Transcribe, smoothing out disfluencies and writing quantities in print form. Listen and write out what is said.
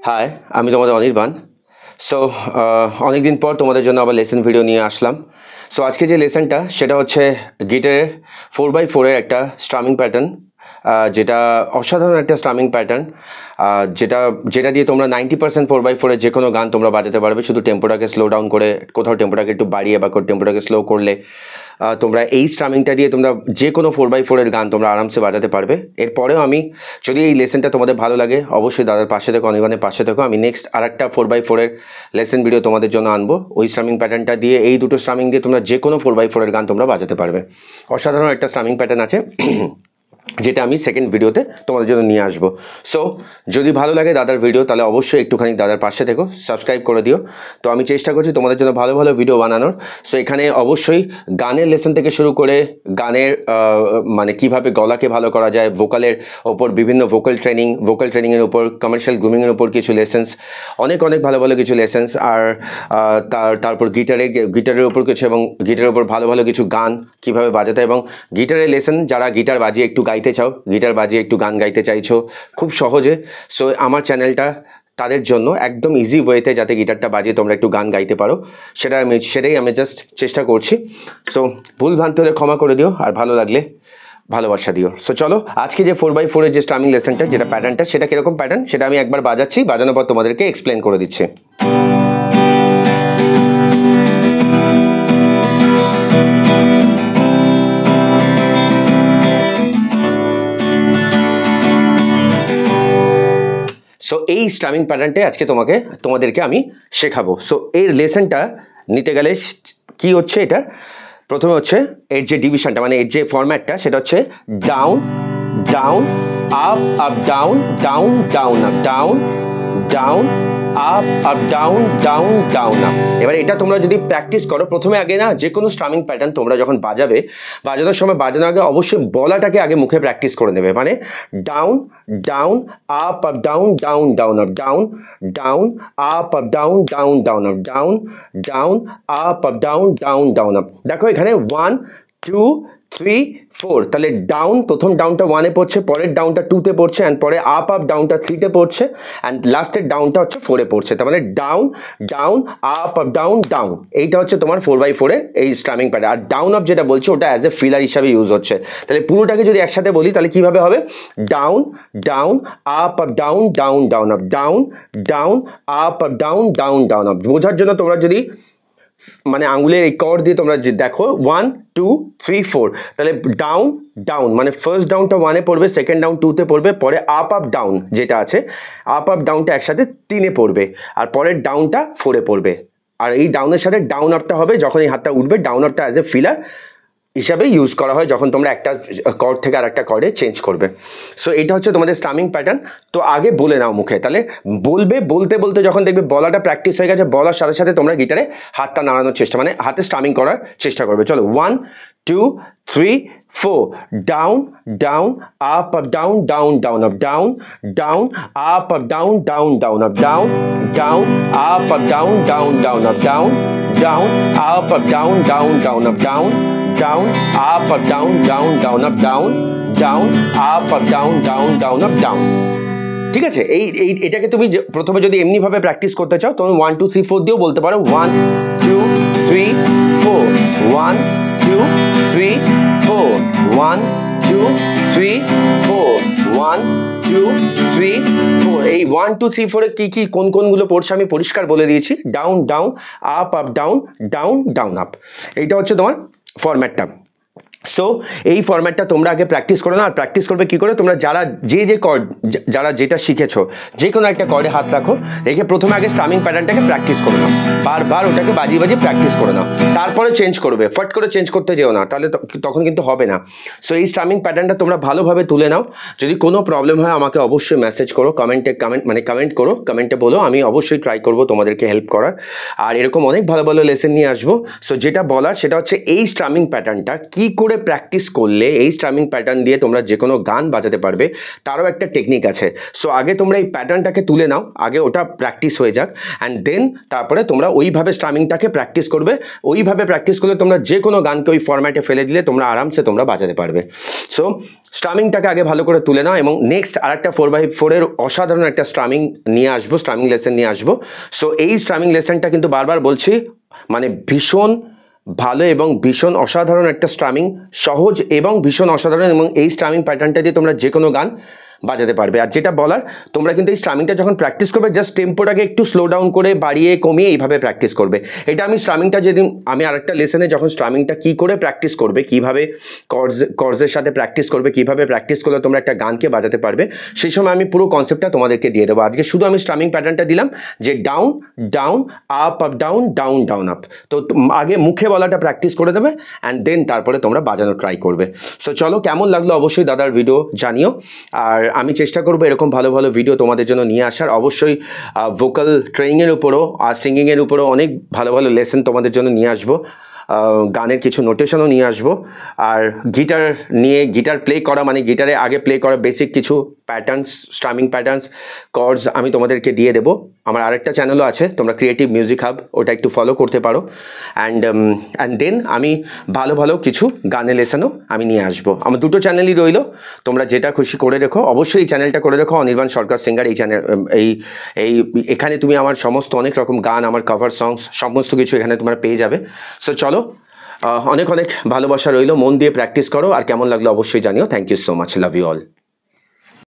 High, আমি তোমাদের Anirban. So অনেকদিন পর তোমাদের জন্য আবার লেসন ভিডিও নিয়ে আসলাম। সো আজকে যে লেসনটা সেটা হচ্ছে গিটারের 4x4-এর একটা স্ট্রামিং প্যাটার্ন, যেটা অসাধারণ একটা স্ট্রামিং প্যাটার্ন, যেটা যেটা দিয়ে তোমরা 90% 4x4-এর যে কোনো গান তোমরা বাজাতে পারবে। শুধু টেম্পোটাকে স্লো ডাউন করে, কোথাও টেম্পোটাকে একটু বাড়িয়ে বা টেম্পোটাকে স্লো করলে তোমরা এই স্ট্রামিংটা দিয়ে তোমরা যে কোনো 4x4-এর গান তোমরা আরামসে বাজাতে পারবে। এরপরেও আমি, যদি এই লেসনটা তোমাদের ভালো লাগে, অবশ্যই দাদার পাশে থেকো, অনির্বাণের পাশে থেকো। আমি নেক্সট আর একটা 4x4-এর লেসন ভিডিও তোমাদের জন্য আনবো। ওই স্ট্রামিং প্যাটার্নটা দিয়ে, এই দুটো স্ট্রামিং দিয়ে তোমরা যে কোনো 4x4-এর গান তোমরা বাজাতে পারবে। অসাধারণ একটা স্ট্রামিং প্যাটার্ন আছে যেটা আমি সেকেন্ড ভিডিওতে তোমাদের জন্য নিয়ে আসবো। সো যদি ভালো লাগে দাদার ভিডিও, তাহলে অবশ্যই একটুখানি দাদার পাশে থেকো, সাবস্ক্রাইব করে দিও। তো আমি চেষ্টা করছি তোমাদের জন্য ভালো ভালো ভিডিও বানানোর। সো এখানে অবশ্যই গানের লেসন থেকে শুরু করে গানের মানে কিভাবে গলাকে ভালো করা যায়, ভোকালের ওপর বিভিন্ন ভোকাল ট্রেনিংয়ের উপর, কমার্শিয়াল গ্রুমিংয়ের উপর কিছু লেসেন্স, অনেক ভালো ভালো কিছু লেসেন্স, আর তারপর গিটারের উপর কিছু, এবং গিটারের উপর ভালো ভালো কিছু গান কীভাবে বাজাতে, এবং গিটারের লেসন যারা গিটার বাজিয়ে একটু গাইতে চাও, গিটার বাজিয়ে একটু গান গাইতে চাইছো খুব সহজে, সো আমার চ্যানেলটা তাদের জন্য একদম ইজি ওয়েতে যাতে গিটারটা বাজিয়ে তোমরা একটু গান গাইতে পারো, সেটাই আমি জাস্ট চেষ্টা করছি। সো ভুল ভ্রান্তি হলে ক্ষমা করে দিও, আর ভালো লাগলে ভালোবাসা দিও। সো চলো, আজকে যে 4x4-এর যে স্ট্রামিং লেসনটা, যেটা প্যাটার্নটা, সেটা কীরকম প্যাটার্ন সেটা আমি একবার বাজাচ্ছি, বাজানোর পর তোমাদেরকে এক্সপ্লেন করে দিচ্ছি। সো এই স্ট্রামিং প্যাটার্নটাই আজকে তোমাদেরকে আমি শেখাবো। সো এর লেসনটা নিতে গেলে কি হচ্ছে, এটা প্রথমে হচ্ছে এর যে ডিভিশনটা, মানে এর যে ফরম্যাটটা, সেটা হচ্ছে down down up up down down down up down down up up down down down up. এবার এটা তোমরা যদি প্র্যাকটিস করো, প্রথমে আগে না, যে কোনো স্ট্রামিং প্যাটার্ন তোমরা যখন বাজানোর সময় বাজানোর আগে অবশ্যই বলাটাকে আগে মুখে প্র্যাকটিস করে নেবে। মানে down down up up down down down up down down up up down down down up down down up up down down down up. দেখো এখানে 1 2 3 4, তাহলে ডাউন, প্রথম ডাউনটা 1-এ পড়ছে, পরের ডাউনটা 2-তে পড়ছে, অ্যান্ড পরে আপ আপ ডাউনটা 3-তে পড়ছে, অ্যান্ড লাস্টের ডাউনটা হচ্ছে 4-এ পড়ছে। তার মানে down down up up down down, এইটা হচ্ছে তোমার 4x4-এর এই স্ট্রামিং প্যাটার্ন। আর ডাউন আপ যেটা বলছে ওটা অ্যাজ এ ফিলার হিসাবে ইউজ হচ্ছে। তাহলে পুরোটাকে যদি একসাথে বলি তাহলে কীভাবে হবে, down down up up down down down up down down up up down down down up. বোঝার জন্য তোমরা যদি মানে আঙুলের এই কর্ড দিয়ে তোমরা দেখো 1 2 3 4, তাহলে ডাউন ডাউন মানে ফার্স্ট ডাউনটা 1-এ পড়বে, সেকেন্ড ডাউন 2-তে পড়বে, পরে আপ আপ ডাউন যেটা আছে, আপ আপ ডাউনটা একসাথে 3-এ পড়বে, আর পরের ডাউনটা 4-এ পড়বে। আর এই ডাউনের সাথে ডাউন আপটা হবে যখন এই হাতটা উঠবে, ডাউন আপটা অ্যাজ এ ফিলার হিসাবে ইউজ করা হয় যখন তোমরা একটা কর্ড থেকে আর একটা কর্ডে চেঞ্জ করবে। সো এটা হচ্ছে তোমাদের স্ট্রামিং প্যাটার্ন। তো আগে বলে নাও মুখে, তাহলে বলতে বলতে যখন দেখবে বলাটা প্র্যাকটিস হয়ে গেছে, বলার সাথে সাথে তোমরা গিটারে হাতটা নাড়ানোর চেষ্টা, মানে হাতে স্ট্রামিং করার চেষ্টা করবে। চলো 1 2 3 4, down down up up down down down up down down up up down down down up down down up up down down down up down down up up down down down up down down up up down down down up down down up up down down down up down. ঠিক আছে, এটাকে তুমি প্রথমে যদি এমনিভাবে practice করতে চাও, তুমি 1 2 3 4 দিয়েও বলতে পারো। 1 2 3 4, 1 2 3 4, 1 2 3 4, 1 2 3 4। এই 1 2 3 4-এ কি কোনগুলো পড়ছে আমি পরিষ্কার বলে দিয়েছি। Down down up up down down down up, এইটা হচ্ছে তোমার ফরম্যাটটা। সো এই ফরম্যাটটা তোমরা আগে প্র্যাকটিস করো না। আর প্র্যাকটিস করবে কী করে, তোমরা যে কর্ড, যারা যেটা শিখেছো, যে কোনো একটা কর্ডে হাত রাখো, রেখে প্রথমে আগে স্ট্রামিং প্যাটার্নটাকে প্র্যাকটিস করে নাও, বারবার ওটাকে বাজিয়ে প্র্যাকটিস করে নাও, তারপরে চেঞ্জ করবে। ফট করে চেঞ্জ করতে যেও না, তাহলে তখন কিন্তু হবে না। সো এই স্ট্রামিং প্যাটার্নটা তোমরা ভালোভাবে তুলে নাও। যদি কোনো প্রবলেম হয় আমাকে অবশ্যই মেসেজ করো, কমেন্ট করো, কমেন্টে বলো, আমি অবশ্যই ট্রাই করবো তোমাদেরকে হেল্প করার। আর এরকম অনেক ভালো ভালো লেসন নিয়ে আসবো। সো যেটা বলার সেটা হচ্ছে এই স্ট্রামিং প্যাটার্নটা কী করে করে প্র্যাকটিস করলে এই স্ট্রামিং প্যাটার্ন দিয়ে তোমরা যে কোনো গান বাজাতে পারবে, তারও একটা টেকনিক আছে। সো আগে তোমরা এই প্যাটার্নটাকে তুলে নাও, আগে ওটা প্র্যাকটিস হয়ে যাক, অ্যান্ড দেন তারপরে তোমরা ওইভাবে স্ট্রামিংটাকে প্র্যাকটিস করবে। ওইভাবে প্র্যাকটিস করলে তোমরা যে কোনো গানকে ওই ফরম্যাটে ফেলে দিলে তোমরা আরামসে তোমরা বাজাতে পারবে। সো স্ট্রামিংটাকে আগে ভালো করে তুলে নাও, এবং নেক্সট আরেকটা 4x4-এর অসাধারণ একটা স্ট্রামিং নিয়ে আসবো, স্ট্রামিং লেসন নিয়ে আসবো। সো এই স্ট্রামিং লেসনটা কিন্তু বারবার বলছি, মানে ভীষণ ভালো এবং ভীষণ অসাধারণ একটা স্ট্রামিং, সহজ এবং ভীষণ অসাধারণ, এবং এই স্ট্রামিং প্যাটার্নটা দিয়ে তোমরা যে কোনো গান বাজাতে পারবে। আর যেটা বলার, তোমরা কিন্তু এই স্ট্রামিংটা যখন প্র্যাকটিস করবে জাস্ট টেম্পোটাকে একটু স্লো ডাউন করে বাড়িয়ে কমিয়ে এইভাবে প্র্যাকটিস করবে। এটা আমি স্ট্রামিংটা যেদিন আমি আরেকটা লেসনে যখন স্ট্রামিংটা কী করে প্র্যাকটিস করবে, কীভাবে কর্ডসের সাথে প্র্যাকটিস করবে, কীভাবে প্র্যাকটিস করলে তোমরা একটা গানকে বাজাতে পারবে, সেই সময় আমি পুরো কনসেপ্টটা তোমাদেরকে দিয়ে দেবো। আজকে শুধু আমি স্ট্রামিং প্যাটার্নটা দিলাম যে down down up up down down down up. তো আগে মুখে বলাটা প্র্যাকটিস করে দেবে, অ্যান্ড দেন তারপরে তোমরা বাজানো ট্রাই করবে। সো চলো, কেমন লাগলো অবশ্যই দাদার ভিডিও জানিও। আর আমি চেষ্টা করবো এরকম ভালো ভালো ভিডিও তোমাদের জন্য নিয়ে আসার। অবশ্যই ভোকাল ট্রেনিংয়ের উপরও আর সিঙ্গিংয়ের উপরও অনেক ভালো ভালো লেসন তোমাদের জন্য নিয়ে আসবো, গানের কিছু নোটেশনও নিয়ে আসবো। আর গিটার নিয়ে, গিটার প্লে করা মানে গিটারে আগে প্লে করা বেসিক কিছু প্যাটার্নস, স্ট্রামিং প্যাটার্নস, কর্ডস আমি তোমাদেরকে দিয়ে দেবো। আমার আরেকটা চ্যানেলও আছে, তোমরা ক্রিয়েটিভ মিউজিক হাব, ওটা একটু ফলো করতে পারো। অ্যান্ড দেন আমি ভালো ভালো কিছু গানের লেসনও আমি নিয়ে আসবো। আমার দুটো চ্যানেলই রইলো, তোমরা যেটা খুশি করে রেখো। অবশ্যই এই চ্যানেলটা করে রেখো, অনির্বাণ সরকার সিঙ্গার। এই চ্যানেল এখানে তুমি আমার সমস্ত অনেক রকম গান, আমার কভার সংস, সমস্ত কিছু এখানে তোমরা পেয়ে যাবে। সো চলো, অনেক অনেক ভালোবাসা রইলো, মন দিয়ে প্র্যাকটিস করো। আর কেমন লাগলো অবশ্যই জানিও। Thank you so much, love you all.